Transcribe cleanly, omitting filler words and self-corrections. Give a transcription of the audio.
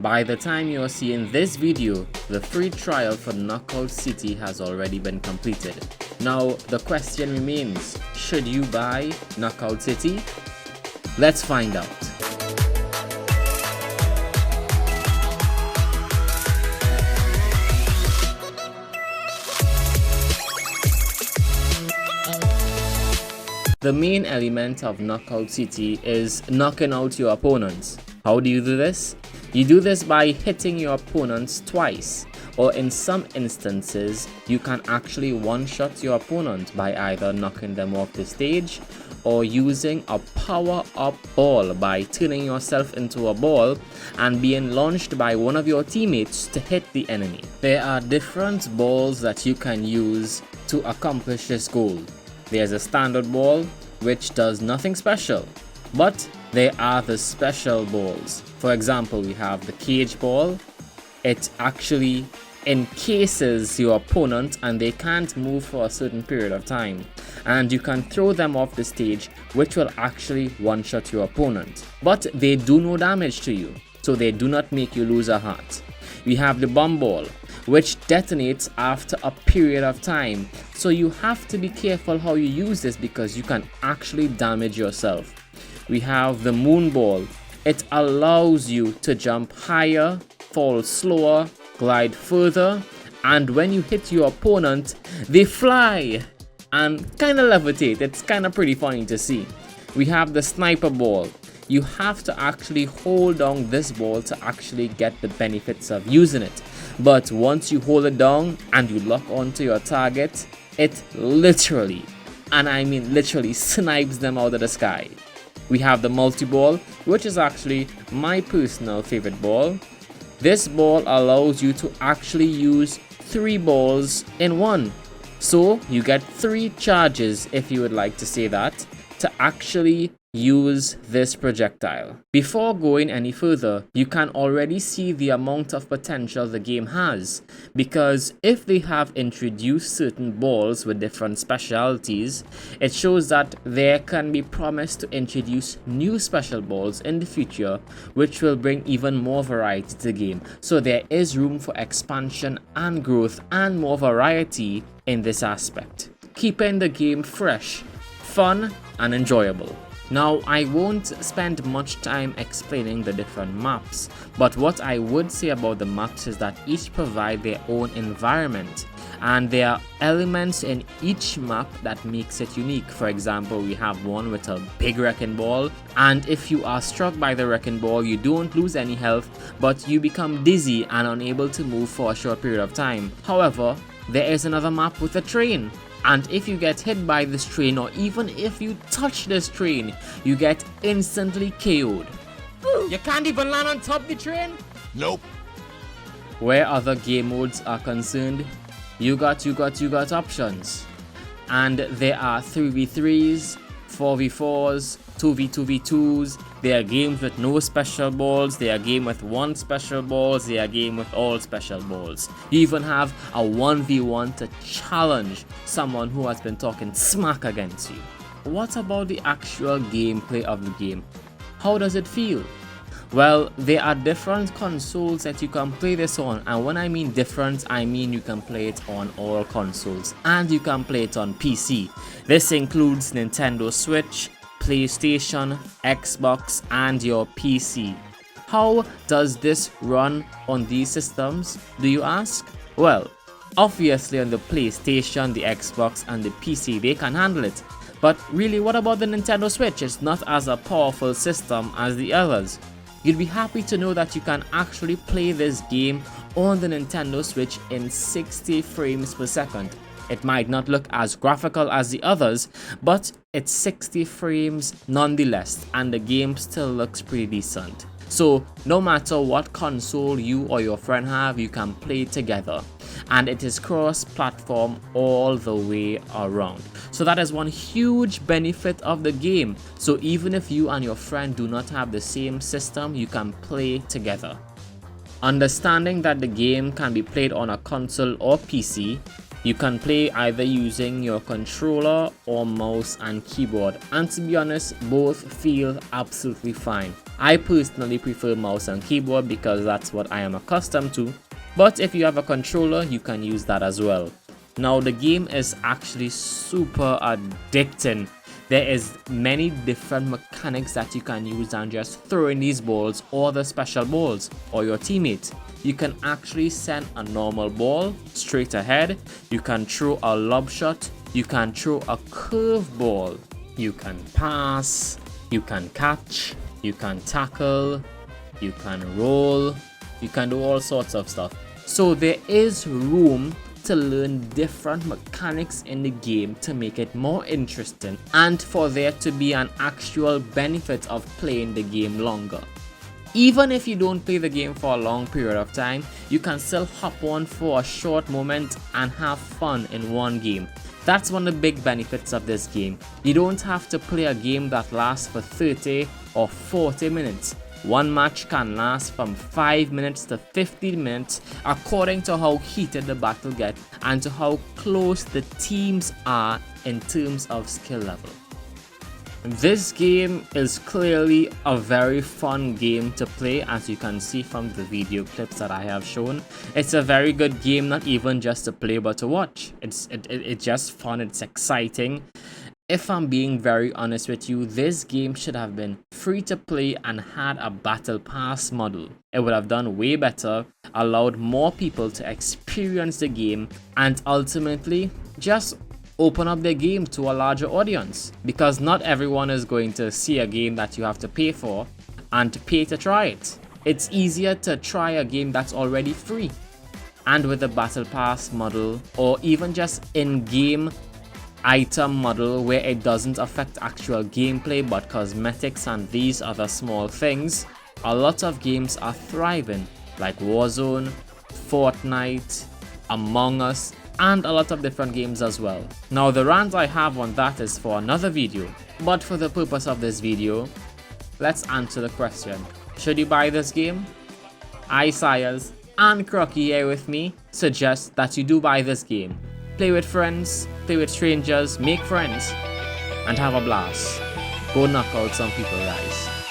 By the time you are seeing this video, the free trial for Knockout City has already been completed. Now, the question remains, should you buy Knockout City? Let's find out. The main element of Knockout City is knocking out your opponents. How do you do this? You do this by hitting your opponents twice, or in some instances, you can actually one-shot your opponent by either knocking them off the stage or using a power-up ball by turning yourself into a ball and being launched by one of your teammates to hit the enemy. There are different balls that you can use to accomplish this goal. There's a standard ball, which does nothing special, but there are the special balls. For example, we have the cage ball. It actually encases your opponent and they can't move for a certain period of time. And you can throw them off the stage, which will actually one-shot your opponent. But they do no damage to you, so they do not make you lose a heart. We have the bomb ball, which detonates after a period of time. So you have to be careful how you use this because you can actually damage yourself. We have the moon ball. It allows you to jump higher, fall slower, glide further, and when you hit your opponent, they fly and kind of levitate. It's kind of pretty funny to see. We have the sniper ball. You have to actually hold down this ball to actually get the benefits of using it. But once you hold it down and you lock onto your target, it literally, and I mean literally, snipes them out of the sky. We have the multi-ball, which is actually my personal favorite ball. This ball allows you to actually use 3 balls in one. So you get 3 charges, if you would like to say that, to actually use this projectile. Before going any further, you can already see the amount of potential the game has, because if they have introduced certain balls with different specialities, it shows that there can be promise to introduce new special balls in the future, which will bring even more variety to the game. So there is room for expansion and growth and more variety in this aspect, keeping the game fresh, fun and enjoyable. Now, I won't spend much time explaining the different maps, but what I would say about the maps is that each provide their own environment, and there are elements in each map that makes it unique. For example, we have one with a big wrecking ball, and if you are struck by the wrecking ball, you don't lose any health, but you become dizzy and unable to move for a short period of time. However, there is another map with a train. And if you get hit by this train, or even if you touch this train, you get instantly KO'd. You can't even land on top of the train? Nope. Where other game modes are concerned, you got options. And there are 3v3s, 4v4s, 2v2v2s. There are games with no special balls, there are games with 1 special balls, there are games with all special balls. You even have a 1v1 to challenge someone who has been talking smack against you. What about the actual gameplay of the game? How does it feel? Well, there are different consoles that you can play this on, and when I mean different, I mean you can play it on all consoles and you can play it on PC. This includes Nintendo Switch, PlayStation, Xbox and your PC. How does this run on these systems, do you ask? Well, obviously on the PlayStation, the Xbox and the PC they can handle it. But really, what about the Nintendo Switch? It's not as a powerful system as the others. You'd be happy to know that you can actually play this game on the Nintendo Switch in 60 frames per second. It might not look as graphical as the others, but it's 60 frames nonetheless, and the game still looks pretty decent. So no matter what console you or your friend have, you can play together, and it is cross-platform all the way around. So that is one huge benefit of the game. So even if you and your friend do not have the same system, you can play together. Understanding that the game can be played on a console or PC, you can play either using your controller or mouse and keyboard, and to be honest, both feel absolutely fine. I personally prefer mouse and keyboard because that's what I am accustomed to, but if you have a controller, you can use that as well. Now the game is actually super addicting. There is many different mechanics that you can use than just throwing these balls or the special balls or your teammate. You can actually send a normal ball straight ahead, you can throw a lob shot, you can throw a curve ball, you can pass, you can catch, you can tackle, you can roll, you can do all sorts of stuff. So there is room to learn different mechanics in the game to make it more interesting and for there to be an actual benefit of playing the game longer. Even if you don't play the game for a long period of time, you can still hop on for a short moment and have fun in one game. That's one of the big benefits of this game. You don't have to play a game that lasts for 30 or 40 minutes. One match can last from 5 minutes to 15 minutes according to how heated the battle gets and to how close the teams are in terms of skill level. This game is clearly a very fun game to play, as you can see from the video clips that I have shown. It's a very good game, not even just to play but to watch. It's just fun, it's exciting. If I'm being very honest with you, this game should have been free to play and had a battle pass model. It would have done way better, allowed more people to experience the game, and ultimately just open up the game to a larger audience, because not everyone is going to see a game that you have to pay for and to pay to try it. It's easier to try a game that's already free, and with a battle pass model or even just in-game item model where it doesn't affect actual gameplay but cosmetics and these other small things, a lot of games are thriving, like Warzone, Fortnite, Among Us, and a lot of different games as well. Now the rant I have on that is for another video, but for the purpose of this video, let's answer the question: should you buy this game? I, Sayers, and Crocky here with me suggest that you do buy this game. Play with friends, play with strangers, make friends, and have a blast. Go knock out some people, guys.